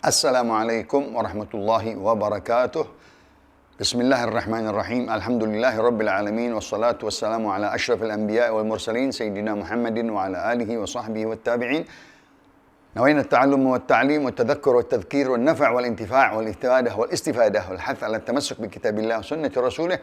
Assalamualaikum warahmatullahi wabarakatuh. Bismillahirrahmanirrahim. Alhamdulillahi rabbil alamin. Wassalatu wassalamu ala ashrafil anbiya wal mursalin Sayyidina Muhammadin wa ala alihi wa sahbihi wa tabi'in. نوينا التعلم والتعليم والتذكر والتذكير والنفع والانتفاع والإفادة والاستفادة والحث على التمسك بكتاب الله وسنة رسوله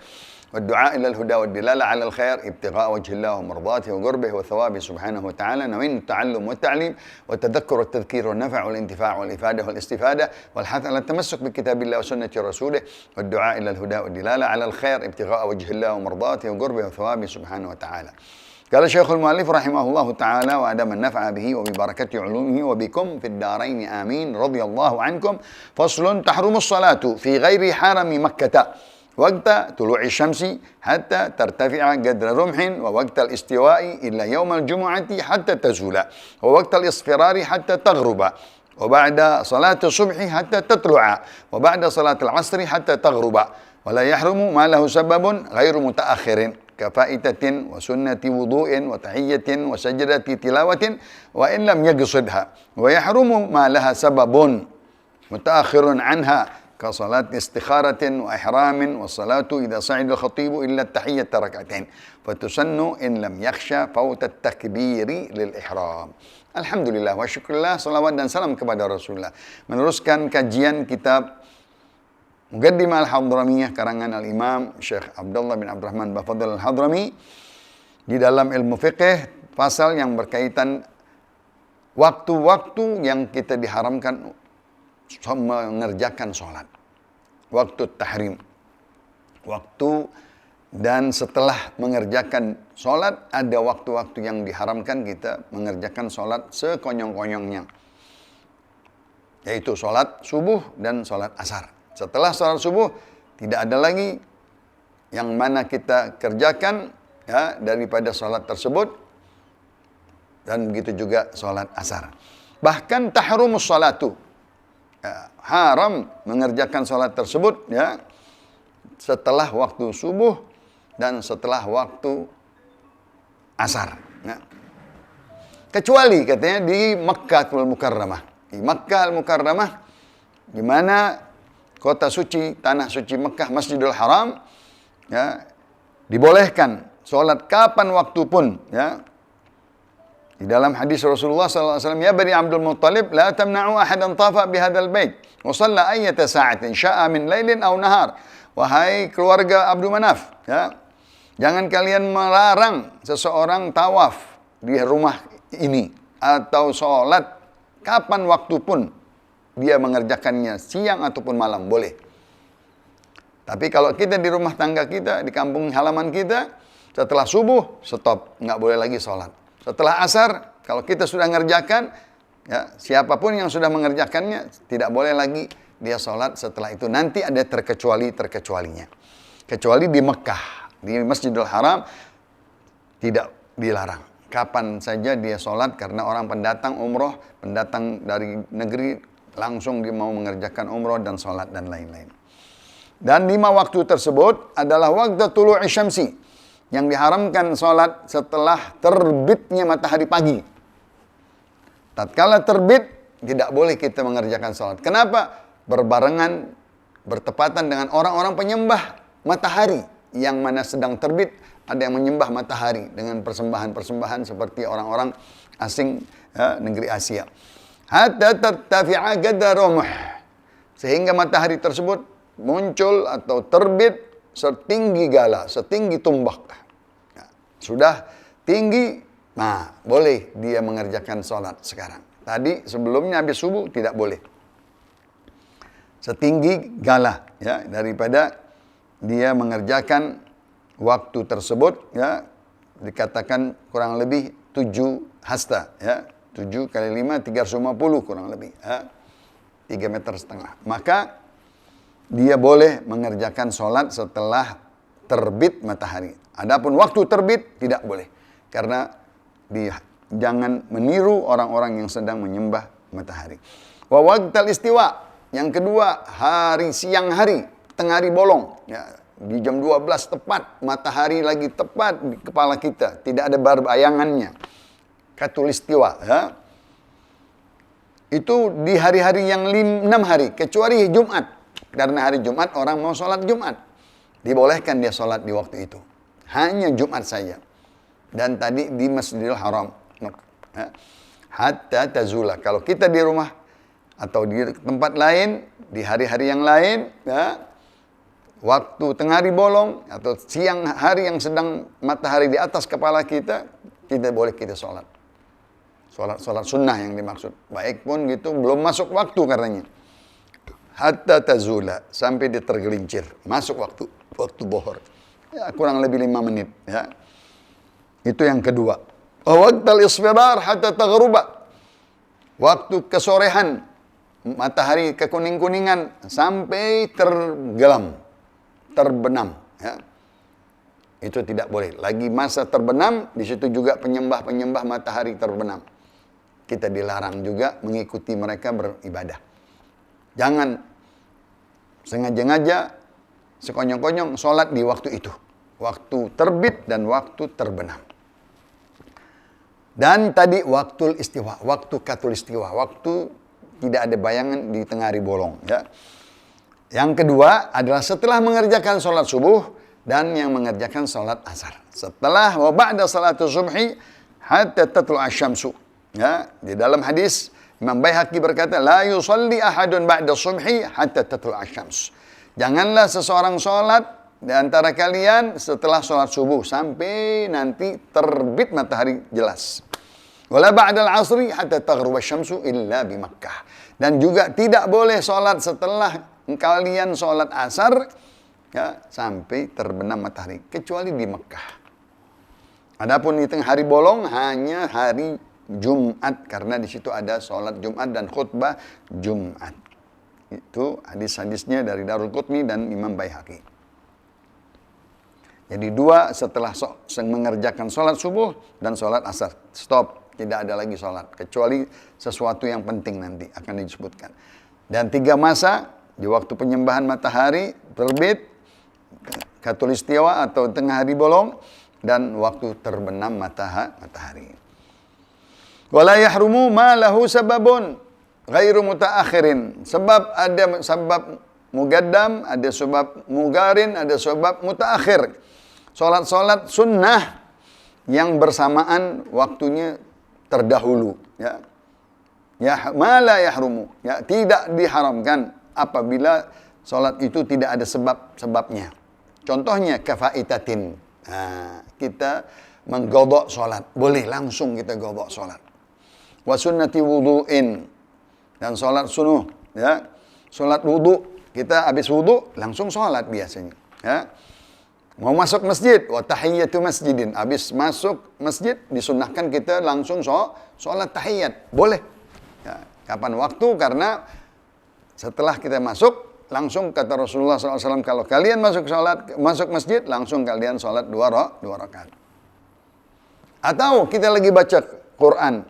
والدعاء إلى الهدى والدلالة على الخير ابتغاء وجه الله ومرضاته وقربه وثوابه سبحانه وتعالى. نوينا التعلم والتعليم والتذكر والتذكير والنفع والانتفاع والإفادة والاستفادة والحث على التمسك بكتاب الله وسنة رسوله والدعاء إلى الهدى والدلالة على الخير ابتغاء وجه الله ومرضاته وقربه وثوابه سبحانه وتعالى. قال الشيخ المؤلف رحمه الله تعالى وأدام النفع به وببركة علومه وبكم في الدارين آمين رضي الله عنكم. فصل: تحرم الصلاة في غير حرم مكة وقت طلوع الشمس حتى ترتفع قدر رمح، ووقت الاستواء إلا يوم الجمعة حتى تزول، ووقت الإصفرار حتى تغرب، وبعد صلاة الصبح حتى تطلع، وبعد صلاة العصر حتى تغرب. ولا يحرم ما له سبب غير متأخر كفائتة وسنة وضوء وتحية وسجدة تلاوة وإن لم يقصدها، ويحرم ما لها سبب متأخر عنها كصلاة استخارة وإحرام، والصلاة إذا صعد الخطيب إلا التحية ركعتين، فتسن إن لم يخشى فوت التكبير للإحرام. Alhamdulillah wa syukurillah, salawat dan salam kepada Rasulullah. Meneruskan kajian kitab Muqaddimah Al-Hadramiyah karangan Al-Imam Syekh Abdullah bin Abdurrahman Bafadil Al-Hadrami di dalam ilmu fiqih, pasal yang berkaitan waktu-waktu yang kita diharamkan mengerjakan sholat. Waktu tahrim. Waktu dan setelah mengerjakan sholat, ada waktu-waktu yang diharamkan kita mengerjakan sholat sekonyong-konyongnya. Yaitu sholat subuh dan sholat asar. Setelah sholat subuh, tidak ada lagi yang mana kita kerjakan ya, daripada sholat tersebut. Dan begitu juga sholat asar. Bahkan tahrumus sholatu. Ya, haram mengerjakan sholat tersebut ya, setelah waktu subuh dan setelah waktu asar. Ya. Kecuali katanya di Makkah Al-Mukarramah. Di Makkah Al-Mukarramah, di mana kota suci, tanah suci Mekah, Masjidil Haram, ya, dibolehkan sholat kapan waktu pun, ya. Di dalam hadis Rasulullah SAW, ya Bani Abdul Muttalib, la tamna'u ahadan tafa bihadzal bait, wa shalla ayyata sa'atin sya'a min lailin aw nahar. Wahai keluarga Abdul Manaf, ya, jangan kalian melarang seseorang tawaf di rumah ini atau sholat kapan waktu pun dia mengerjakannya, siang ataupun malam, boleh. Tapi kalau kita di rumah tangga kita, di kampung halaman kita, setelah subuh, stop. Nggak boleh lagi sholat. Setelah asar, kalau kita sudah mengerjakan, ya, siapapun yang sudah mengerjakannya, tidak boleh lagi dia sholat setelah itu. Nanti ada terkecualinya. Kecuali di Mekah, di Masjidil Haram, tidak dilarang. Kapan saja dia sholat, karena orang pendatang umroh, pendatang dari negeri, langsung dia mau mengerjakan umroh dan sholat dan lain-lain. Dan 5 waktu tersebut adalah waktu tulu'i syamsi, yang diharamkan sholat setelah terbitnya matahari pagi. Tatkala terbit, tidak boleh kita mengerjakan sholat. Kenapa? Berbarengan, bertepatan dengan orang-orang penyembah matahari, yang mana sedang terbit, ada yang menyembah matahari dengan persembahan-persembahan seperti orang-orang asing ya, negeri Asia. Hatta tartafi'a qadra rumh, sehingga matahari tersebut muncul atau terbit setinggi gala, setinggi tumbak. Nah, sudah tinggi, nah boleh dia mengerjakan sholat sekarang. Tadi sebelumnya habis subuh tidak boleh. Setinggi gala ya, daripada dia mengerjakan waktu tersebut ya, dikatakan kurang lebih 7 hasta ya. 7 kali 5, 350 kurang lebih. Ya. 3,5 meter. Maka dia boleh mengerjakan sholat setelah terbit matahari. Adapun waktu terbit tidak boleh. Karena jangan meniru orang-orang yang sedang menyembah matahari. Wa waqtal istiwa. Yang kedua, siang hari, tengah hari bolong. Ya. Di jam 12 tepat, matahari lagi tepat di kepala kita. Tidak ada bayangannya. Katulistiwa, ya. Itu di hari-hari yang 6 hari, kecuali Jumat. Karena hari Jumat orang mau sholat Jumat. Dibolehkan dia sholat di waktu itu. Hanya Jumat saja. Dan tadi di Masjidil Haram. Ya. Hatta tazula. Kalau kita di rumah atau di tempat lain, di hari-hari yang lain, ya, waktu tengah hari bolong atau siang hari yang sedang matahari di atas kepala kita, tidak boleh kita sholat. Sholat sunnah yang dimaksud. Baik pun gitu, belum masuk waktu karenanya. Hatta tazula, sampai dia tergelincir. Masuk waktu bohor. Ya, kurang lebih 5 menit. Ya. Itu yang kedua. Waqtal isfirar hatta taghruba. Waktu kesorehan, matahari kekuning-kuningan sampai tergelam, terbenam. Ya. Itu tidak boleh. Lagi masa terbenam, di situ juga penyembah-penyembah matahari terbenam. Kita dilarang juga mengikuti mereka beribadah. Jangan sengaja-ngaja, sekonyong-konyong sholat di waktu itu. Waktu terbit dan waktu terbenam. Dan tadi waktu istiwa, waktu katulistiwa, waktu tidak ada bayangan di tengah hari bolong. Ya. Yang kedua adalah setelah mengerjakan sholat subuh dan yang mengerjakan sholat asar. Setelah wa ba'da salatu subhi hatta tatlu asyamsu. Ya, di dalam hadis Imam Baihaqi berkata, la yusalli ahadun ba'da subhi hatta tatlu asyams. Janganlah seseorang sholat di antara kalian setelah sholat subuh sampai nanti terbit matahari jelas. Wala ba'dal asri hatta taghruba syamsu illa bi Makkah. Dan juga tidak boleh sholat setelah kalian sholat asar ya, sampai terbenam matahari kecuali di Mekah. Adapun di tengah hari bolong hanya hari Jumat karena di situ ada sholat Jumat dan khutbah Jumat. Itu hadis-hadisnya dari Darul Qutni dan Imam Baihaqi. Jadi dua setelah mengerjakan sholat subuh dan sholat asar. Stop, tidak ada lagi sholat. Kecuali sesuatu yang penting nanti akan disebutkan. Dan 3 masa, di waktu penyembahan matahari, terbit, katulistiwa atau tengah hari bolong, dan waktu terbenam matahari. Wala yahrumu ma lahu sababun ghairu mutaakhirin. Sebab ada sebab mugaddam, ada sebab mugarin, ada sebab mutaakhir. Solat-solat sunnah yang bersamaan waktunya terdahulu, ya. Ya, mala yahrumu, ya, tidak diharamkan apabila solat itu tidak ada sebabnya. Contohnya kafaitatin. Nah, kita menggodok solat, boleh langsung kita godok solat. Wa sunnati wudu'in, dan solat sunnah, ya. Solat wudu, kita habis wudu langsung solat biasanya, ya. Mau masuk masjid, wa tahiyyatu masjidin. Habis masuk masjid, disunnahkan kita langsung sholat tahiyyat. Boleh. Ya, kapan waktu? Karena setelah kita masuk, langsung kata Rasulullah SAW, kalau kalian masuk masjid, langsung kalian sholat 2 rakaat. Atau kita lagi baca Quran.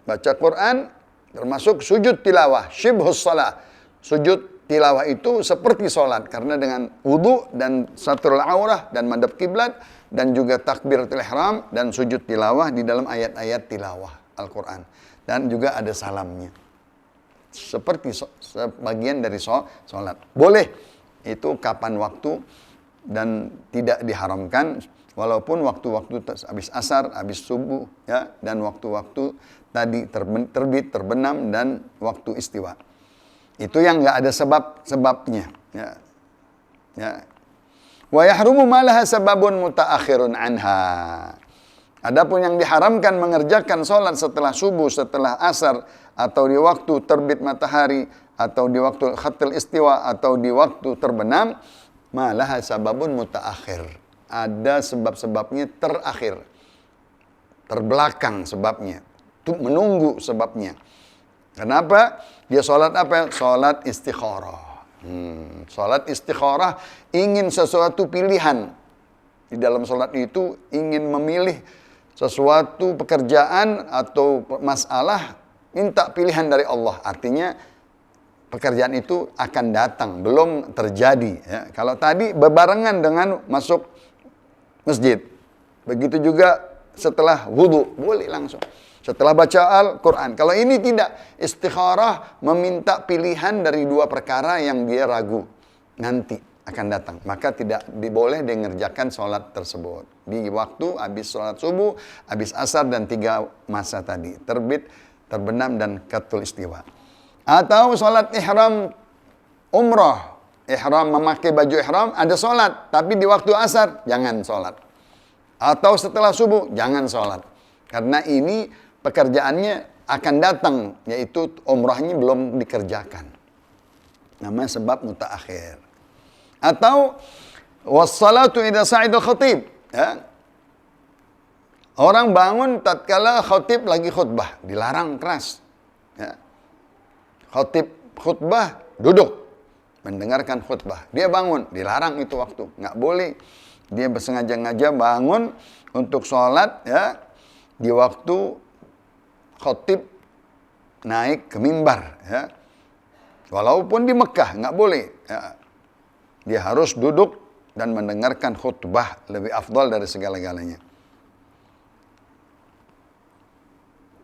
Baca Quran, termasuk sujud tilawah, syibhus salah. Sujud tilawah itu seperti sholat karena dengan wudu dan satrul aurah dan madhab kiblat dan juga takbiratul ihram dan sujud tilawah di dalam ayat-ayat tilawah Al-Quran dan juga ada salamnya seperti sebagian dari sholat. Boleh itu kapan waktu dan tidak diharamkan walaupun waktu-waktu habis asar, habis subuh, ya, dan waktu-waktu tadi terbit, terbenam dan waktu istiwa. Itu yang nggak ada sebabnya. Ya. Ya. Wa yahrumu ma laha sababun mutaakhirun anha. Adapun yang diharamkan mengerjakan sholat setelah subuh, setelah asar, atau di waktu terbit matahari, atau di waktu khatil istiwa, atau di waktu terbenam, ma laha sababun mutaakhir. Ada sebab-sebabnya terakhir. Terbelakang sebabnya. Itu menunggu sebabnya. Kenapa? Dia sholat apa? Sholat istikharah. Sholat istikharah ingin sesuatu pilihan. Di dalam sholat itu ingin memilih sesuatu pekerjaan atau masalah, minta pilihan dari Allah. Artinya pekerjaan itu akan datang, belum terjadi. Ya. Kalau tadi berbarengan dengan masuk masjid. Begitu juga setelah wudu, boleh langsung. Setelah baca Al-Quran. Kalau ini tidak, istikharah meminta pilihan dari dua perkara yang dia ragu. Nanti akan datang. Maka tidak boleh dia ngerjakan sholat tersebut. Di waktu habis sholat subuh, habis asar, dan 3 masa tadi. Terbit, terbenam, dan khatulistiwa. Atau sholat ihram umrah. Ihram, memakai baju ihram, ada sholat. Tapi di waktu asar, jangan sholat. Atau setelah subuh, jangan sholat. Karena ini pekerjaannya akan datang, yaitu umrahnya belum dikerjakan. Namanya sebab mutaakhir. Atau wassalatu idza sa'idal khatib, ya. Orang bangun tatkala khatib lagi khutbah, dilarang keras. Ya. Khatib khutbah, duduk mendengarkan khutbah. Dia bangun, dilarang itu waktu, nggak boleh. Dia bersengaja-ngaja bangun untuk sholat, ya, di waktu khatib naik ke mimbar, ya. Walaupun di Mekah, nggak boleh. Ya. Dia harus duduk dan mendengarkan khutbah, lebih afdal dari segala-galanya.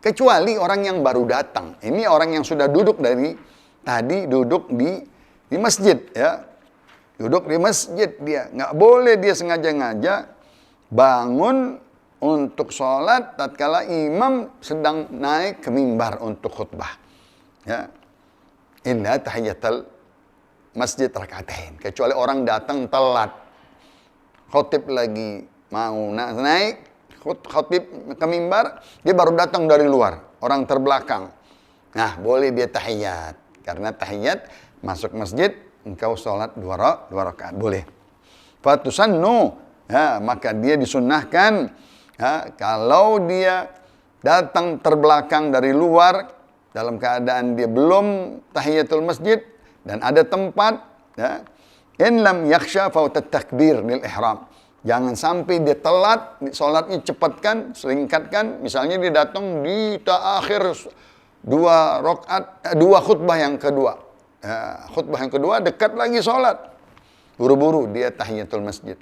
Kecuali orang yang baru datang. Ini orang yang sudah duduk dari tadi, duduk di masjid, ya. Duduk di masjid dia. Nggak boleh dia sengaja-ngaja bangun untuk sholat tatkala imam sedang naik ke mimbar untuk khutbah. Ya. Illa tahiyatul masjid rakaatain. Kecuali orang datang telat. Khatib lagi mau naik, khatib ke mimbar, dia baru datang dari luar, orang terbelakang. Nah, boleh dia tahiyat. Karena tahiyat, masuk masjid, engkau sholat 2 rakaat. Boleh. Fatusannu, ya, maka dia disunnahkan, ya, kalau dia datang terbelakang dari luar, dalam keadaan dia belum tahiyatul masjid, dan ada tempat, ya, in lam yakhsha fautat takbir lil ihram. Jangan sampai dia telat, sholatnya cepatkan, selingkatkan. Misalnya dia datang di akhir 2 khutbah yang kedua. Ya, khutbah yang kedua dekat lagi sholat. Buru-buru dia tahiyatul masjid.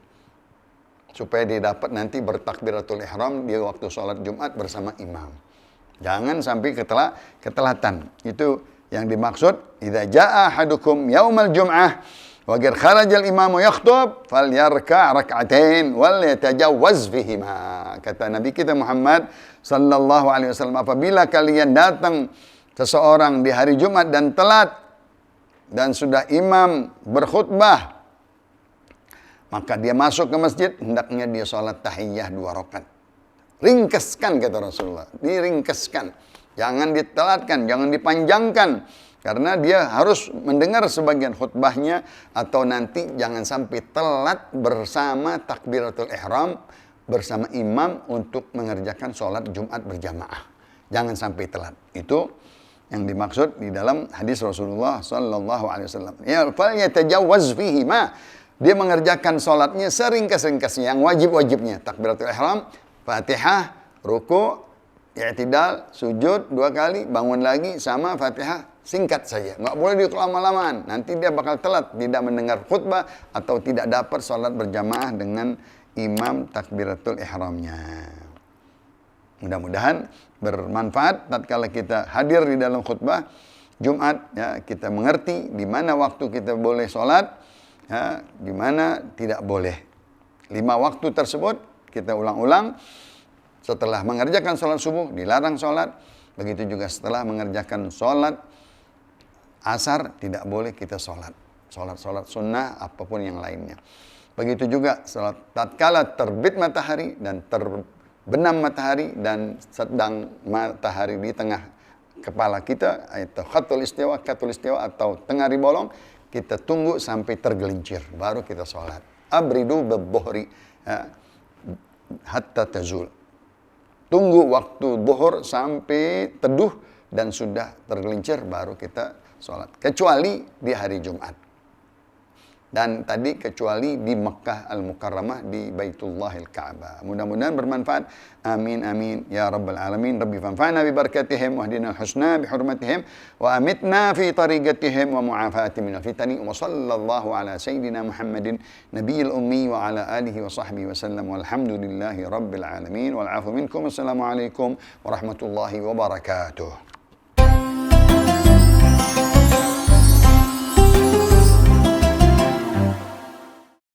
Supaya dia dapat nanti bertakbiratul ihram di waktu sholat Jumat bersama imam. Jangan sampai ketelatan. Itu yang dimaksud, idza jaa ahadukum yaumal jum'ah wa qad kharajal imamu yakhthub falyarka' rak'atain wal yatajawwaz fihima. Kata Nabi kita Muhammad sallallahu alaihi wasallam, apabila kalian datang seseorang di hari Jumat dan telat dan sudah imam berkhutbah, maka dia masuk ke masjid, hendaknya dia sholat tahiyyah 2 rakaat. Ringkeskan, kata Rasulullah, diringkeskan. Jangan ditelatkan, jangan dipanjangkan. Karena dia harus mendengar sebagian khutbahnya, atau nanti jangan sampai telat bersama takbiratul ihram, bersama imam untuk mengerjakan sholat Jumat berjamaah. Jangan sampai telat. Itu yang dimaksud di dalam hadis Rasulullah sallallahu alaihi wasallam. Ya, fal yatajawwaz fihi ma. Dia mengerjakan sholatnya seringkas-ringkasnya, yang wajib-wajibnya. Takbiratul ihram, Fatihah, ruku', i'tidal, sujud 2 kali, bangun lagi, sama Fatihah, singkat saja. Nggak boleh dilama-lamaan. Nanti dia bakal telat, tidak mendengar khutbah, atau tidak dapat sholat berjamaah dengan imam takbiratul ihramnya. Mudah-mudahan bermanfaat tatkala kita hadir di dalam khutbah Jumat, ya, kita mengerti di mana waktu kita boleh sholat, ya, di mana tidak boleh. 5 waktu tersebut kita ulang-ulang. Setelah mengerjakan sholat subuh, dilarang sholat. Begitu juga setelah mengerjakan sholat asar, tidak boleh kita sholat. Sholat sunnah, apapun yang lainnya. Begitu juga sholat tatkala terbit matahari dan terbenam matahari, dan sedang matahari di tengah kepala kita, itu khatulistiwa atau tengah ribolong, kita tunggu sampai tergelincir, baru kita sholat. Abridu bidzuhri, ya, hatta tazul. Tunggu waktu zuhur sampai teduh dan sudah tergelincir, baru kita sholat. Kecuali di hari Jumat. Dan tadi kecuali di Makkah Al-Mukarramah di Baitullahil Ka'bah. Mudah-mudahan bermanfaat. Amin amin ya rabbal alamin. Rabbi fanfa'na bi barakatihim wahdina al-husna bi hurmatihim wa amitna fi tariqatihim wa mu'afati minal fitani wa sallallahu ala sayyidina Muhammadin nabiyil ummi wa ala alihi wa sahbihi wa sallam walhamdulillahi rabbil alamin wal afu minkum. Assalamualaikum warahmatullahi wabarakatuh.